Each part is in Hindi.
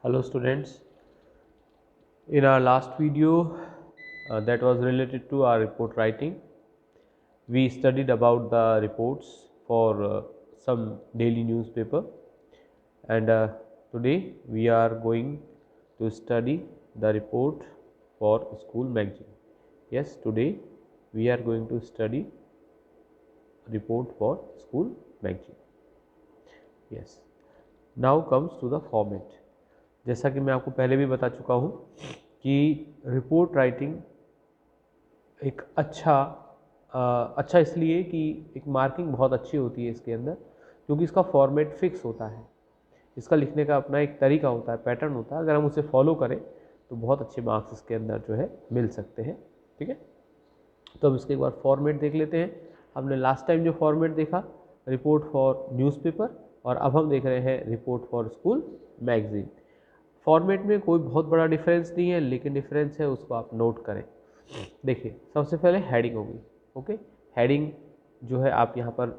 Hello students, in our last video that was related to our report writing, we studied about the reports for some daily newspaper, and today we are going to study the report for school magazine. Yes, today we are going to study report for school magazine. Yes, now comes to the format. जैसा कि मैं आपको पहले भी बता चुका हूँ कि रिपोर्ट राइटिंग एक अच्छा इसलिए कि एक मार्किंग बहुत अच्छी होती है इसके अंदर, क्योंकि इसका फॉर्मेट फिक्स होता है। इसका लिखने का अपना एक तरीका होता है, पैटर्न होता है। अगर हम उसे फॉलो करें तो बहुत अच्छे मार्क्स इसके अंदर जो है मिल सकते हैं। ठीक है, तो हम इसके एक बार फॉर्मेट देख लेते हैं। हमने लास्ट टाइम जो फॉर्मेट देखा रिपोर्ट फॉर न्यूज़पेपर, और अब हम देख रहे हैं report for school magazine. Format में कोई बहुत बड़ा डिफरेंस नहीं है, लेकिन डिफरेंस है उसको आप नोट करें। देखिए, सबसे पहले हेडिंग होगी। ओके, हेडिंग जो है आप यहाँ पर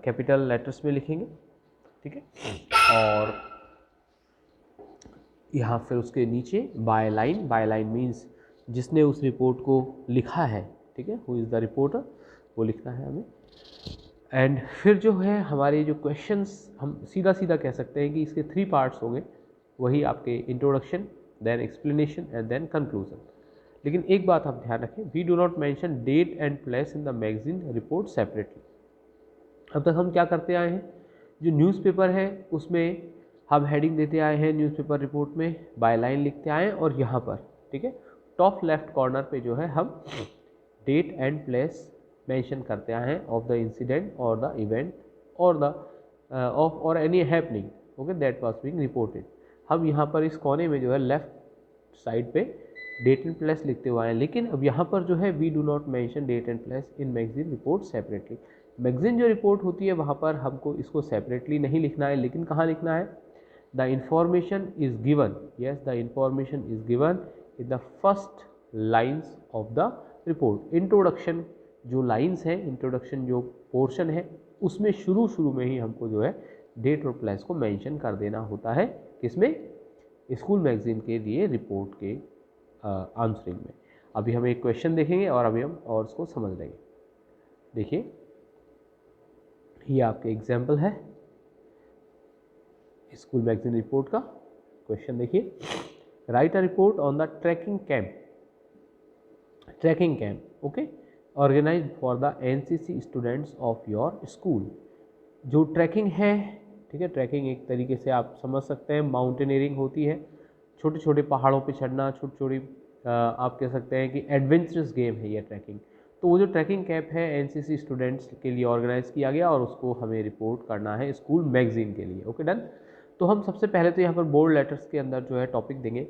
कैपिटल लेटर्स में लिखेंगे। ठीक है, और यहाँ फिर उसके नीचे बाय लाइन मीन्स जिसने उस रिपोर्ट को लिखा है। ठीक है, हु इज़ द रिपोर्टर, वो लिखना है हमें। एंड फिर जो है हमारे जो क्वेश्चंस, हम सीधा कह सकते हैं कि इसके 3 पार्ट्स होंगे। वही आपके introduction, then explanation and then conclusion. लेकिन एक बात आप ध्यान रखें, we do not mention date and place in the magazine report separately. अब तक हम क्या करते आए हैं, जो न्यूज़पेपर है उसमें हम हेडिंग देते आए हैं, न्यूज़पेपर रिपोर्ट में बाय लाइन लिखते आए हैं, और यहाँ पर ठीक है टॉप लेफ्ट कॉर्नर पे जो है हम डेट एंड प्लेस मेंशन करते आए हैं ऑफ द इंसिडेंट और द इवेंट और द ऑफ और any happening okay that was being reported. हम यहाँ पर इस कोने में जो है लेफ्ट साइड पे डेट एंड प्लेस लिखते हुए आए, लेकिन अब यहाँ पर जो है we do not mention date and place in magazine report separately. Magazine जो रिपोर्ट होती है वहाँ पर हमको इसको सेपरेटली नहीं लिखना है, लेकिन कहाँ लिखना है, the information is given, yes the information is given in the first lines of the report. Introduction जो लाइन्स हैं, इंट्रोडक्शन जो पोर्शन है, उसमें शुरू में ही हमको जो है डेट और प्लेस को मेंशन कर देना होता है। किसमें, स्कूल मैगजीन के लिए रिपोर्ट के आंसरिंग में। अभी हम एक क्वेश्चन देखेंगे और अभी हम और उसको समझ लेंगे। देखिए, ये आपके एग्जाम्पल है स्कूल मैगजीन रिपोर्ट का। क्वेश्चन देखिए, write a report on the trekking camp okay organised for the NCC students of your school. जो ट्रैकिंग है, ठीक है, ट्रैकिंग एक तरीके से आप समझ सकते हैं माउंटेनियरिंग होती है, छोटे छोटे पहाड़ों पे चढ़ना, छोटी आप कह सकते हैं कि एडवेंचरस गेम है ये ट्रैकिंग। तो वो जो ट्रैकिंग कैंप है एनसीसी स्टूडेंट्स के लिए ऑर्गेनाइज किया गया, और उसको हमें रिपोर्ट करना है स्कूल मैगजीन के लिए। Okay done. तो हम सबसे पहले तो यहाँ पर बोल्ड लेटर्स के अंदर जो है टॉपिक देंगे,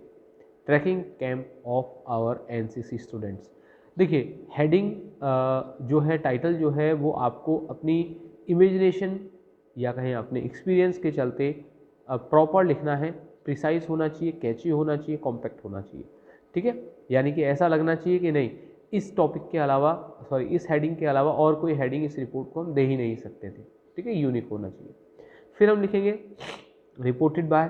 trekking camp of our NCC students. देखिए, हेडिंग जो है, टाइटल जो है, वो आपको अपनी इमेजिनेशन या कहें अपने एक्सपीरियंस के चलते प्रॉपर लिखना है, प्रिसाइज होना चाहिए, कैची होना चाहिए, कॉम्पैक्ट होना चाहिए। ठीक है, यानी कि ऐसा लगना चाहिए कि नहीं, इस टॉपिक के अलावा, सॉरी इस हेडिंग के अलावा और कोई हेडिंग इस रिपोर्ट को हम दे ही नहीं सकते थे। ठीक है, यूनिक होना चाहिए। फिर हम लिखेंगे reported by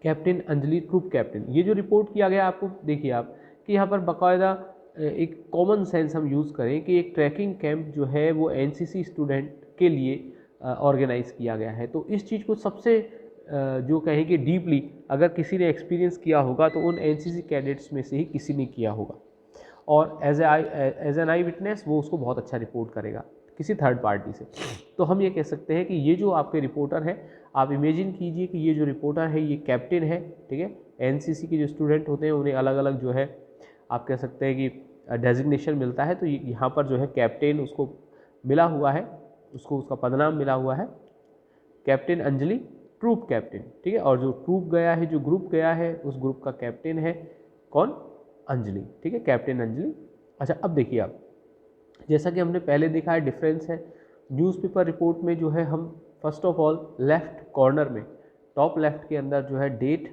captain Anjali, troop captain. ये जो रिपोर्ट किया गया, आपको देखिए आप कि यहाँ पर बाकायदा एक कॉमन सेंस हम यूज़ करें कि एक ट्रैकिंग कैंप जो है वो एनसीसी स्टूडेंट के लिए ऑर्गेनाइज़ किया गया है। तो इस चीज़ को सबसे जो कहें कि डीपली अगर किसी ने एक्सपीरियंस किया होगा तो उन एनसीसी कैडेट्स में से ही किसी ने किया होगा, और एज एन आई विटनेस वो उसको बहुत अच्छा रिपोर्ट करेगा किसी थर्ड पार्टी से। तो हम ये कह सकते हैं कि ये जो आपके रिपोर्टर है, आप इमेजिन कीजिए कि ये जो रिपोर्टर है ये कैप्टन है। ठीक है, एनसीसी के जो स्टूडेंट होते हैं उन्हें अलग अलग जो है आप कह सकते हैं कि डेजिग्नेशन मिलता है। तो यहाँ पर जो है कैप्टन उसको मिला हुआ है, उसको उसका पदनाम मिला हुआ है कैप्टन अंजलि, ट्रूप कैप्टन। ठीक है, और जो ट्रूप गया है, जो ग्रुप गया है, उस ग्रुप का कैप्टन है कौन, अंजलि। ठीक है, कैप्टन अंजलि। अच्छा, अब देखिए आप, जैसा कि हमने पहले देखा है डिफरेंस है न्यूज़पेपर रिपोर्ट में जो है हम first of all left corner में टॉप लेफ्ट के अंदर जो है डेट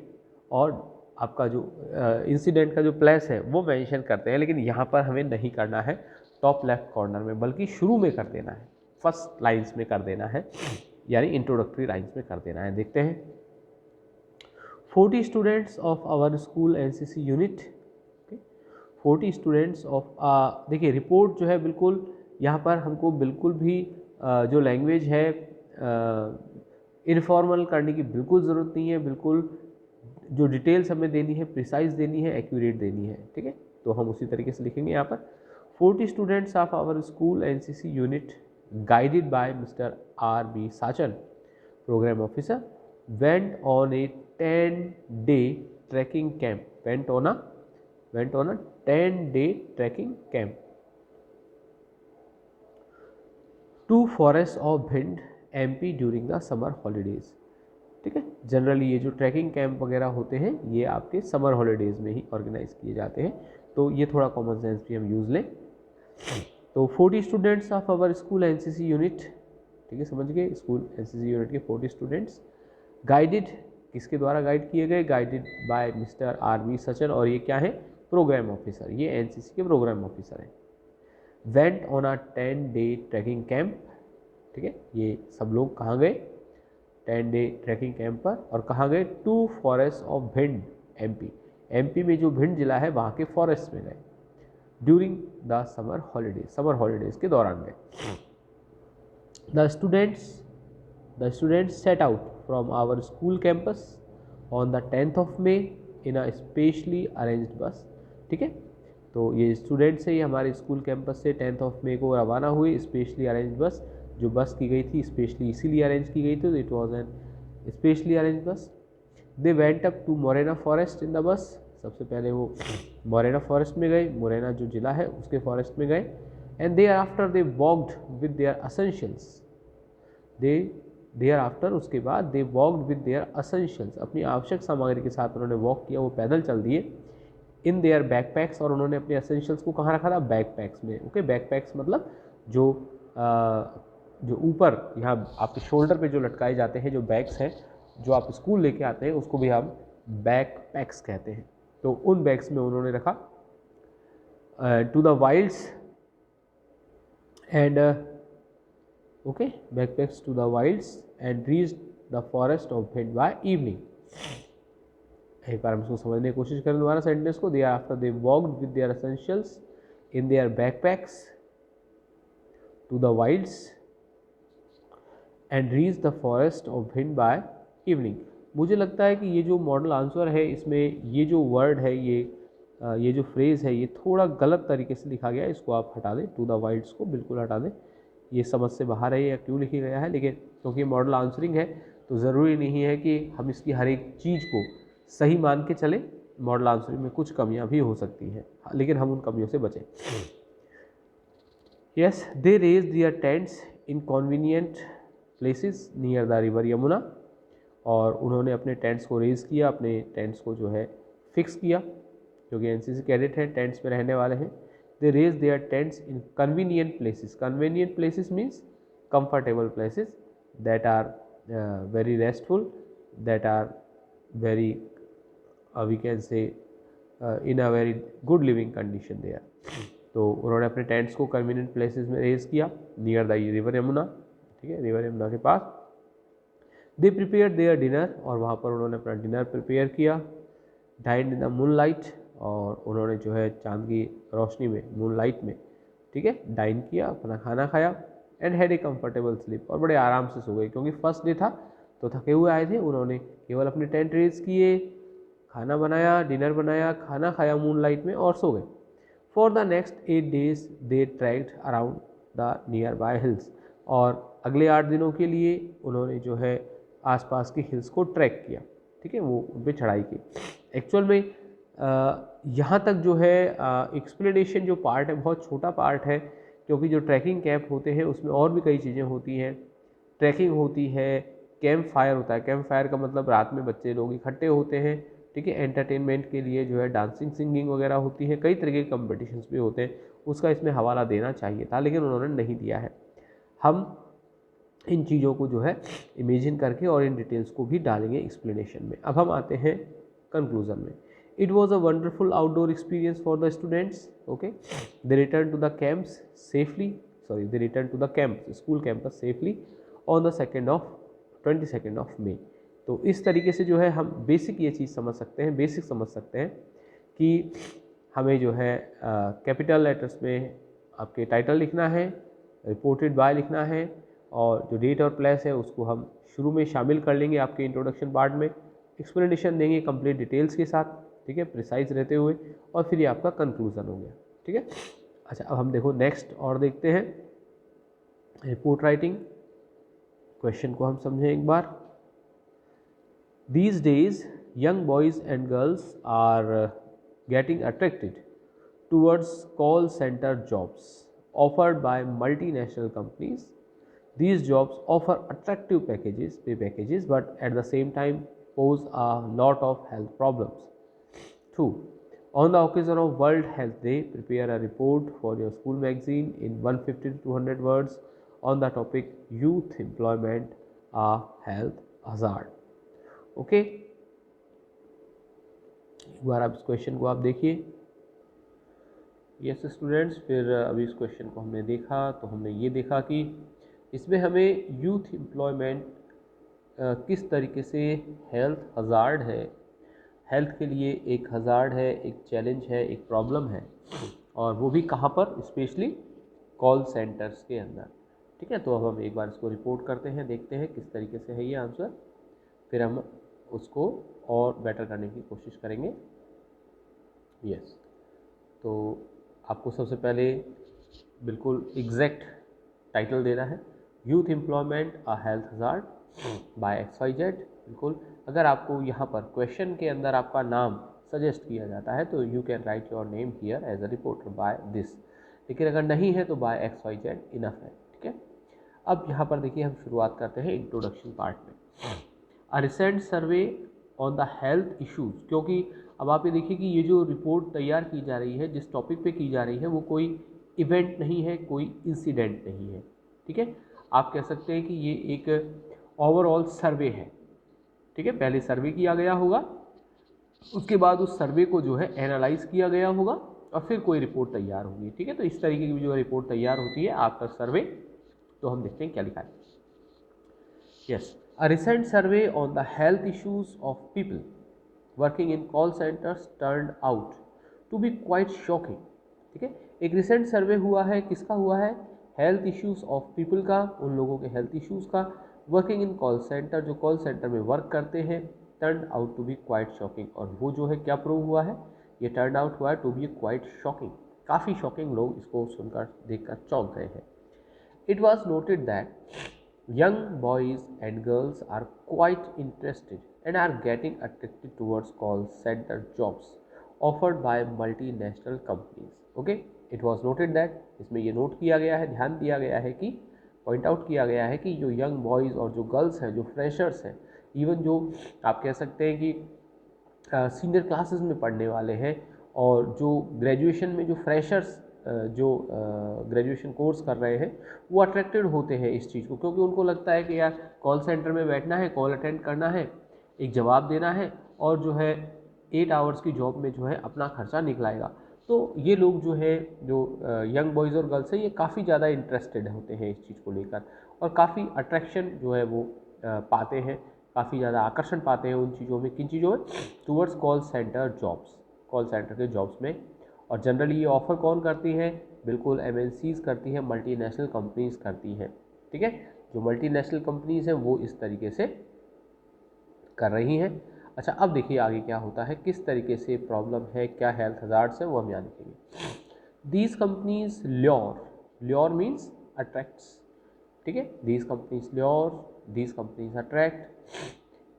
और आपका जो इंसिडेंट का जो प्लेस है वो मेंशन करते हैं, लेकिन यहाँ पर हमें नहीं करना है टॉप लेफ्ट कॉर्नर में, बल्कि शुरू में कर देना है, फर्स्ट लाइन्स में कर देना है, यानी इंट्रोडक्टरी लाइन्स में कर देना है। देखते हैं, 40 students of our school NCC unit, 40 students of, देखिए रिपोर्ट जो है बिल्कुल यहाँ पर हमको बिल्कुल भी जो लैंग्वेज है इनफॉर्मल करने की बिल्कुल ज़रूरत नहीं है, बिल्कुल जो डिटेल्स हमें देनी है प्रिसाइज देनी है, एक्यूरेट देनी है, ठीक है। तो हम उसी तरीके से लिखेंगे यहाँ पर 40 students of our school NCC unit guided by mister R.B. Sachan, programme officer, went on a 10-day trekking camp, went on a 10-day trekking camp to forest of Bhind, MP during the summer holidays, ठीक है। जनरली ये जो ट्रैकिंग कैंप वगैरह होते हैं ये आपके समर हॉलीडेज़ में ही ऑर्गेनाइज किए जाते हैं, तो ये थोड़ा कॉमन सेंस भी हम यूज़ लें। तो 40 students of our school NCC unit, ठीक है, समझ गए, स्कूल एनसीसी यूनिट के 40 स्टूडेंट्स गाइडेड, किसके द्वारा गाइड किए गए, guided by mister R.B. Sachan, और ये क्या है, प्रोग्राम ऑफिसर, ये एनसीसी के प्रोग्राम ऑफिसर हैं। Went on a 10-day trekking camp, ठीक है, ये सब लोग कहाँ गए, 10-day ट्रैकिंग कैंप पर, और कहाँ गए, to forest of Bhind, MP, MP में जो भिंड जिला है वहाँ के फॉरेस्ट में गए, during the summer holidays, summer holidays के दौरान गए। The students set out from our school campus on the 10th of May in a specially arranged bus, ठीक है। तो ये स्टूडेंट्स है, ये हमारे स्कूल कैंपस से 10th of May को रवाना हुए, स्पेशली अरेंज्ड बस, जो बस की गई थी स्पेशली इसीलिए अरेंज की गई थी, तो it was an specially arrange bus. They went up to Morena forest in the bus, सबसे पहले वो मोरेना फॉरेस्ट में गए, मोरेना जो जिला है उसके फॉरेस्ट में गए। And thereafter they walked with their essentials, thereafter उसके बाद they walked with their essentials, अपनी आवश्यक सामग्री के साथ उन्होंने वॉक किया, वो पैदल चल दिए। इन देयर बैकपैक्स, और उन्होंने अपने असेंशियल्स को कहाँ रखा था, बैकपैक्स में, ओके। बैकपैक्स मतलब जो जो ऊपर यहाँ आपके शोल्डर पे जो लटकाए जाते हैं जो बैग्स हैं, जो आप स्कूल लेके आते हैं, उसको भी हम बैक पैक्स कहते हैं। तो उन बैग्स में उन्होंने रखा। To the wilds and okay, backpacks to the wilds and reached the forest of Bhind by evening. एक बार हम इसको समझने की कोशिश करें दोबारा सेंटेंस को। Thereafter they walked with their essentials in their backpacks to the wilds and reach the forest of Bhind by evening. मुझे लगता है कि ये जो मॉडल आंसर है इसमें ये जो वर्ड है, ये जो फ्रेज़ है, ये थोड़ा गलत तरीके से लिखा गया है, इसको आप हटा दें, टू द वाइल्ड्स को बिल्कुल हटा दें, ये समझ से बाहर है या क्यों लिखा गया है। लेकिन क्योंकि मॉडल आंसरिंग है तो ज़रूरी नहीं है कि हम इसकी हर एक चीज़ को सही मान के चलें, मॉडल आंसरिंग में कुछ कमियां भी हो सकती हैं, लेकिन हम उन कमियों से बचें। Yes, they raise their tents in convenient places near the river Yamuna, और उन्होंने अपने टेंट्स को रेज़ किया, अपने टेंट्स को जो है फिक्स किया, क्योंकि एनसीसी कैडेट हैं, टेंट्स में रहने वाले हैं। They raise their tents in convenient places, convenient places means comfortable places that are very restful, that are very we can say in a very good living condition there. तो उन्होंने अपने टेंट्स को कन्वीनियंट प्लेसेस में रेज किया नियर द रिवर यमुना, ठीक है, रिवर यमुना के पास। दे प्रिपेयर देयर डिनर, और वहाँ पर उन्होंने अपना डिनर प्रिपेयर किया। डाइंड इन द मूनलाइट, और उन्होंने जो है चांद की रोशनी में, मूनलाइट में, ठीक है, डाइन किया, अपना खाना खाया। And had a comfortable sleep, और बड़े आराम से सो गए, क्योंकि फर्स्ट डे था तो थके हुए आए थे। उन्होंने केवल अपने टेंट रेज किए, खाना बनाया, डिनर बनाया, खाना खाया मूनलाइट में, और सो गए। For the next 8 days they tracked around the near by hills, और अगले 8 दिनों के लिए उन्होंने जो है आसपास के हिल्स को ट्रैक किया, ठीक है, वो उन पर चढ़ाई की। एक्चुअल में यहाँ तक जो है एक्सप्लेनेशन जो पार्ट है बहुत छोटा पार्ट है, क्योंकि जो ट्रैकिंग कैंप होते हैं उसमें और भी कई चीज़ें होती हैं। ट्रैकिंग होती है, कैंप फायर होता है, कैंप फायर का मतलब रात में बच्चे लोग इकट्ठे होते हैं, ठीक है, एंटरटेनमेंट के लिए जो है डांसिंग सिंगिंग वगैरह होती है, कई तरह के कॉम्पिटिशन्स भी होते हैं। उसका इसमें हवाला देना चाहिए था, लेकिन उन्होंने नहीं दिया है। हम इन चीज़ों को जो है इमेजिन करके और इन डिटेल्स को भी डालेंगे एक्सप्लेनेशन में। अब हम आते हैं कंक्लूजन में। It was a wonderful outdoor experience for the students. Okay, they returned to the camps safely. They returned to the camp, school campus safely on the 22nd of May. तो इस तरीके से जो है हम बेसिक ये चीज़ समझ सकते हैं, बेसिक समझ सकते हैं कि हमें जो है कैपिटल लेटर्स में आपके टाइटल लिखना है, रिपोर्टेड बाय लिखना है, और जो डेट और प्लेस है उसको हम शुरू में शामिल कर लेंगे आपके इंट्रोडक्शन पार्ट में, एक्सप्लेनेशन देंगे कंप्लीट डिटेल्स के साथ, ठीक है, प्रिसाइज रहते हुए, और फिर ये आपका कंक्लूजन हो गया, ठीक है। अच्छा, अब हम देखो नेक्स्ट और देखते हैं रिपोर्ट राइटिंग। क्वेश्चन को हम समझें एक बार। These days, young boys and girls are getting attracted towards call center jobs offered by multinational companies. These jobs offer attractive pay packages, but at the same time pose a lot of health problems. 2. On the occasion of World Health Day, prepare a report for your school magazine in 150 to 200 words on the topic Youth Employment, a Health Hazard. Okay, एक बार आप इस क्वेश्चन को आप देखिए। यस स्टूडेंट्स, फिर अभी इस क्वेश्चन को हमने देखा तो हमने ये देखा कि इसमें हमें यूथ एम्प्लॉयमेंट किस तरीके से हेल्थ हज़ार्ड है, हेल्थ के लिए एक हज़ार्ड है, एक चैलेंज है, एक प्रॉब्लम है, और वो भी कहाँ पर, स्पेशली कॉल सेंटर्स के अंदर, ठीक है। तो अब हम एक बार इसको रिपोर्ट करते हैं, देखते हैं किस तरीके से है ये आंसर, फिर हम उसको और बेटर करने की कोशिश करेंगे। यस, तो आपको सबसे पहले बिल्कुल एग्जैक्ट टाइटल देना है, youth employment a health hazard by XYZ। बिल्कुल, अगर आपको यहाँ पर क्वेश्चन के अंदर आपका नाम सजेस्ट किया जाता है तो you can write your name here as a reporter by this, लेकिन अगर नहीं है तो बाय XYZ इनफ है, ठीक है। अब यहाँ पर देखिए, हम शुरुआत करते हैं इंट्रोडक्शन पार्ट में। A recent survey on the health issues, क्योंकि अब आप ये देखिए कि ये जो रिपोर्ट तैयार की जा रही है, जिस टॉपिक पे की जा रही है, वो कोई इवेंट नहीं है, कोई इंसिडेंट नहीं है, ठीक है। आप कह सकते हैं कि ये एक ओवरऑल सर्वे है, ठीक है। पहले सर्वे किया गया होगा, उसके बाद उस सर्वे को जो है एनालाइज किया गया होगा, और फिर कोई रिपोर्ट तैयार होगी, ठीक है। तो इस तरीके की जो रिपोर्ट तैयार होती है आफ्टर सर्वे, तो हम देखते हैं क्या लिखा है। Yes, a recent survey on the health issues of people working in call centers turned out to be quite shocking, ठीक है। एक रिसेंट सर्वे हुआ है, किसका हुआ है, हेल्थ इश्यूज ऑफ पीपल का, उन लोगों के हेल्थ इश्यूज का, वर्किंग इन कॉल सेंटर, जो कॉल सेंटर में वर्क करते हैं, turn out to be quite shocking, और वो जो है क्या प्रूव हुआ है, ये टर्न आउट हुआ है टू बी क्वाइट शॉकिंग, काफ़ी शॉकिंग, लोग इसको सुनकर देखकर चौंक गए हैं। It was noted that young boys and girls are quite interested and are getting attracted towards call center jobs offered by multinational companies. Okay, it was noted that, इसमें ये नोट किया गया है, ध्यान दिया गया है कि, पॉइंट आउट किया गया है कि जो यंग बॉयज़ और जो गर्ल्स हैं, जो फ्रेशर्स हैं, इवन जो आप कह सकते हैं कि सीनियर क्लासेस में पढ़ने वाले हैं, और जो ग्रेजुएशन में जो फ्रेशर्स जो ग्रेजुएशन कोर्स कर रहे हैं, वो अट्रैक्टेड होते हैं इस चीज़ को, क्योंकि उनको लगता है कि यार कॉल सेंटर में बैठना है, कॉल अटेंड करना है, एक जवाब देना है, और जो है 8 आवर्स की जॉब में जो है अपना खर्चा निकलाएगा। तो ये लोग जो है, जो यंग बॉयज़ और गर्ल्स हैं, ये काफ़ी ज़्यादा इंटरेस्टेड होते हैं इस चीज़ को लेकर, और काफ़ी अट्रैक्शन जो है वो पाते हैं, काफ़ी ज़्यादा आकर्षण पाते हैं उन चीज़ों में, किन चीज़ों में, towards call centre jobs, call centre के जॉब्स में। और जनरली ये ऑफ़र कौन करती हैं, बिल्कुल MNCs करती हैं, मल्टीनेशनल कंपनीज़ करती हैं, ठीक है। जो मल्टीनेशनल कंपनीज़ हैं वो इस तरीके से कर रही हैं। अच्छा, अब देखिए आगे क्या होता है, किस तरीके से प्रॉब्लम है, क्या हेल्थ हज़ार्ड्स है, वो हम यहाँ लिखेंगे। These companies lure means attracts, ठीक है। These companies lure, these companies attract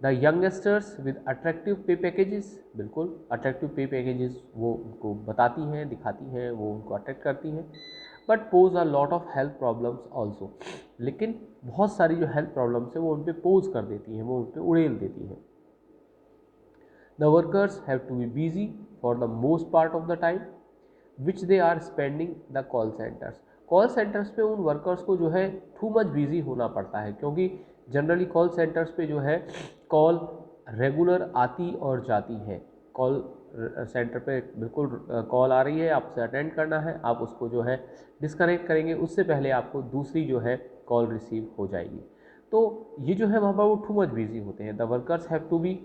the youngsters with attractive पे पैकेजेस, बिल्कुल अट्रैक्टिव पे पैकेजेस वो उनको बताती हैं, दिखाती हैं, वो उनको अट्रैक्ट करती हैं। But pose a lot of health problems also, लेकिन बहुत सारी जो हेल्थ प्रॉब्लम्स है वो उन पर पोज कर देती हैं, वो उन पर उड़ेल देती हैं। The workers have to be busy for the most part of the time which they are spending the call centres, call centres पे उन वर्कर्स को जो है टू मच बिजी होना पड़ता है, क्योंकि जनरली कॉल सेंटर्स पे जो है कॉल रेगुलर आती और जाती है। कॉल सेंटर पे बिल्कुल कॉल आ रही है, आपसे अटेंड करना है, आप उसको जो है डिस्कनेक्ट करेंगे, उससे पहले आपको दूसरी जो है कॉल रिसीव हो जाएगी। तो ये जो है वहाँ पर वो टू मच बिजी होते हैं। The workers have to be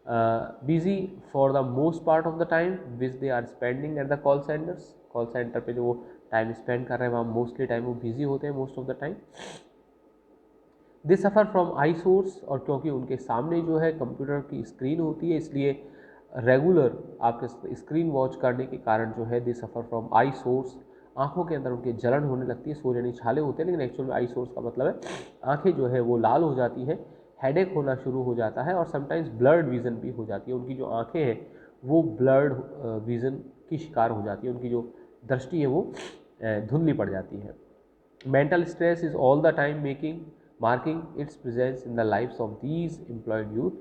busy for the most part of the time which they are spending at the call centres. Call centre पे जो वो टाइम स्पेंड कर रहे हैं वहाँ मोस्टली टाइम वो बिजी होते हैं most of the time. They suffer from I source, और क्योंकि उनके सामने जो है कंप्यूटर की स्क्रीन होती है इसलिए रेगुलर आपके स्क्रीन वॉच करने के कारण जो है दे सफ़र फ्रॉम आई सोर्स, आँखों के अंदर उनके जलन होने लगती है। सूर्य यानी छाले होते हैं, लेकिन एक्चुअल में आई सोर्स का मतलब है आँखें जो है वो लाल हो जाती है, हेडेक होना शुरू हो जाता है, और समटाइम्स ब्लर्ड विज़न भी हो जाती है। उनकी जो आँखें हैं वो ब्लर्ड विज़न की शिकार हो जाती है, उनकी जो दृष्टि है वो धुंधली पड़ जाती है। Mental stress is all the time marking its presence in the lives of these employed youth,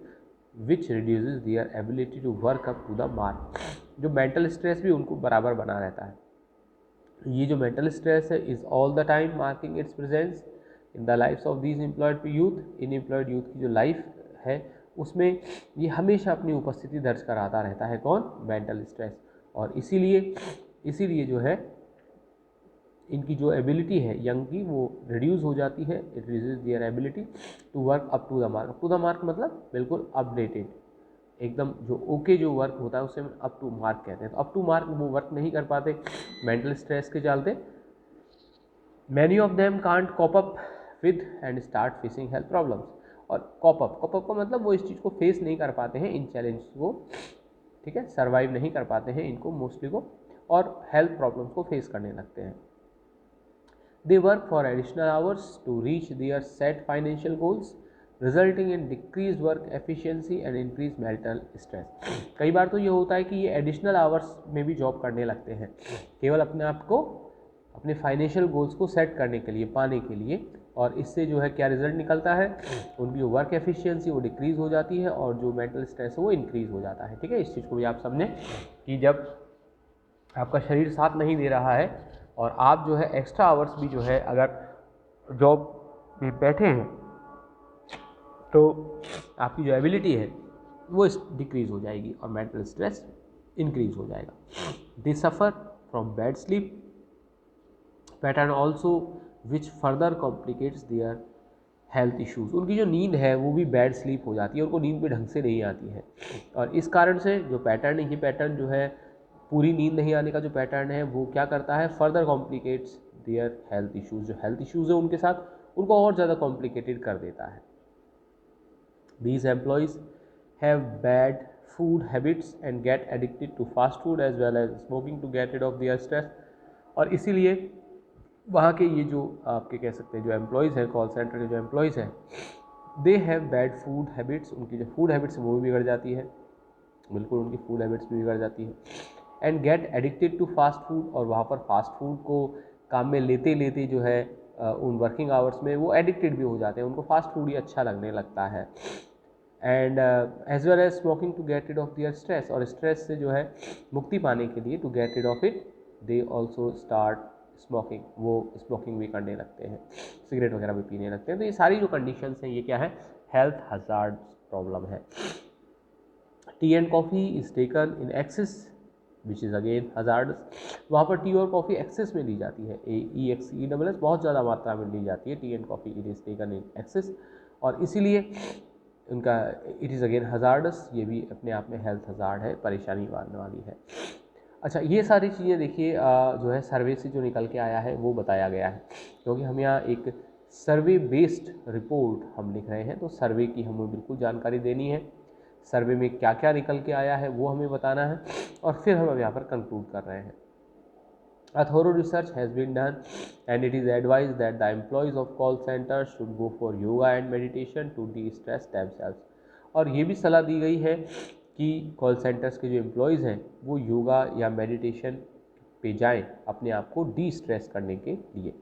which reduces their ability to work up to the mark। जो मेंटल स्ट्रेस भी उनको बराबर बना रहता है। ये जो मेंटल स्ट्रेस है is all the time marking its presence in the lifes of these employed youth. In employed youth की जो लाइफ है उसमें ये हमेशा अपनी उपस्थिति दर्ज कराता रहता है, कौन? Mental stress. और इसीलिए जो है इनकी जो एबिलिटी है यंग की वो रिड्यूस हो जाती है। It reduce their ability to work up to the mark. Up to the mark मतलब बिल्कुल अपडेटेड, एकदम जो ओके जो वर्क होता है उसे अप टू मार्क कहते हैं। तो अप टू मार्क वो वर्क नहीं कर पाते मेंटल स्ट्रेस के चलते। Many of them can't cope up with and start facing health problems. और कॉप अप का मतलब वो इस चीज़ को फेस नहीं कर पाते हैं, इन चैलेंज को, ठीक है, सर्वाइव नहीं कर पाते हैं इनको मोस्टली को, और हेल्थ प्रॉब्लम्स को फेस करने लगते हैं। They work for additional hours to reach their set financial goals, resulting in decreased work efficiency and increased mental stress। कई बार तो ये होता है कि ये एडिशनल आवर्स में भी जॉब करने लगते हैं केवल अपने आप को, अपने फाइनेंशियल गोल्स को सेट करने के लिए, पाने के लिए, और इससे जो है क्या रिजल्ट निकलता है, उनकी जो वर्क एफिशिएंसी वो डिक्रीज़ हो जाती है और जो मेंटल स्ट्रेस है वो इंक्रीज़ हो जाता है। ठीक है, इस चीज़ को भी आप समझें कि जब आपका शरीर साथ नहीं दे रहा है और आप जो है एक्स्ट्रा आवर्स भी जो है अगर जॉब में बैठे हैं तो आपकी जो एबिलिटी है वो डिक्रीज़ हो जाएगी और मेंटल स्ट्रेस इंक्रीज़ हो जाएगा। They suffer from bad sleep pattern also which further complicates their health issues. उनकी जो नींद है वो भी बैड स्लीप हो जाती है, उनको नींद भी ढंग से नहीं आती है, और इस कारण से जो पैटर्न है, ये पैटर्न जो है पूरी नींद नहीं आने का जो पैटर्न है वो क्या करता है, further complicates their health issues. जो हेल्थ इश्यूज़ है उनके साथ उनको और ज़्यादा कॉम्प्लिकेटेड कर देता है। These employees have bad food habits and get addicted to fast food as well as smoking to get rid of their stress। और इसीलिए वहाँ के ये जो आपके कह सकते हैं जो एम्प्लॉयज़ हैं, कॉल सेंटर के जो एम्प्लॉयज़ हैं, they have bad food habits. उनकी जो फूड हैबिट्स वो भी बिगड़ जाती है, बिल्कुल उनकी फूड हैबिट्स भी बिगड़ जाती है। And get addicted to fast food, और वहाँ पर फास्ट फूड को काम में लेते लेते जो है उन वर्किंग आवर्स में वो एडिक्टेड भी हो जाते हैं, उनको फास्ट फूड ही अच्छा लगने लगता है। And as well as smoking to get rid of their stress, और स्ट्रेस से जो है मुक्ति पाने के लिए to get rid of it they also start smoking, वो स्मोकिंग भी करने लगते हैं, सिगरेट वगैरह भी पीने लगते हैं। तो ये सारी जो कंडीशंस हैं ये क्या है, हेल्थ हजार्ड प्रॉब्लम है। T and coffee is taken in excess which is again hazardous. वहाँ पर टी और कॉफ़ी एक्सेस में ली जाती है, AEXESS बहुत ज़्यादा मात्रा में ली जाती है। T and coffee it is taken in excess, और इसीलिए उनका इट इज़ अगेन हजार्डस, ये भी अपने आप में हेल्थ हजार्ड है, परेशानी मारने वाली है। अच्छा, ये सारी चीज़ें देखिए जो है सर्वे से जो निकल के आया है वो बताया गया है, क्योंकि हम यहाँ एक सर्वे बेस्ड रिपोर्ट हम लिख रहे हैं, तो सर्वे की हमें बिल्कुल जानकारी देनी है, सर्वे में क्या क्या निकल के आया है वो हमें बताना है, और फिर हम अब यहाँ पर कंक्लूड कर रहे हैं। A thorough research has been done and it is advised that the employees of call centers should go for yoga and meditation to de-stress themselves। और ये भी सलाह दी गई है कि कॉल सेंटर्स के जो एम्प्लॉयज़ हैं वो योगा या मेडिटेशन पे जाएं अपने आप को डी स्ट्रेस करने के लिए।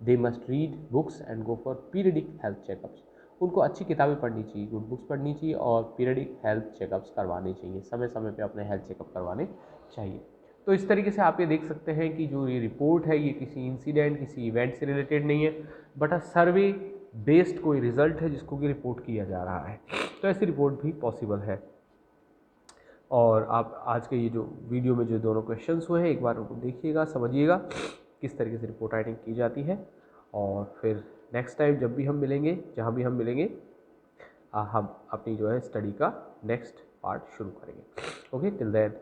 They must read books and go for periodic health checkups. उनको अच्छी किताबें पढ़नी चाहिए, गुड बुक्स पढ़नी चाहिए और पीरियडिक हेल्थ चेकअप्स करवाने चाहिए, समय समय पे अपने हेल्थ चेकअप करवाने चाहिए। तो इस तरीके से आप ये देख सकते हैं कि जो ये रिपोर्ट है ये किसी इंसिडेंट, किसी इवेंट से रिलेटेड नहीं है, बट अ सर्वे बेस्ड कोई रिजल्ट है जिसको कि रिपोर्ट किया जा रहा है। तो ऐसी रिपोर्ट भी पॉसिबल है। और आप आज के ये जो वीडियो में जो दोनों क्वेश्चंस हुए हैं एक बार उनको देखिएगा, समझिएगा किस तरीके से रिपोर्ट राइटिंग की जाती है, और फिर नेक्स्ट टाइम जब भी हम मिलेंगे, जहाँ भी हम मिलेंगे, हम अपनी जो है स्टडी का नेक्स्ट पार्ट शुरू करेंगे। Okay, till then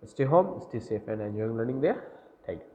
stay home, stay safe and enjoy learning there. Thank you.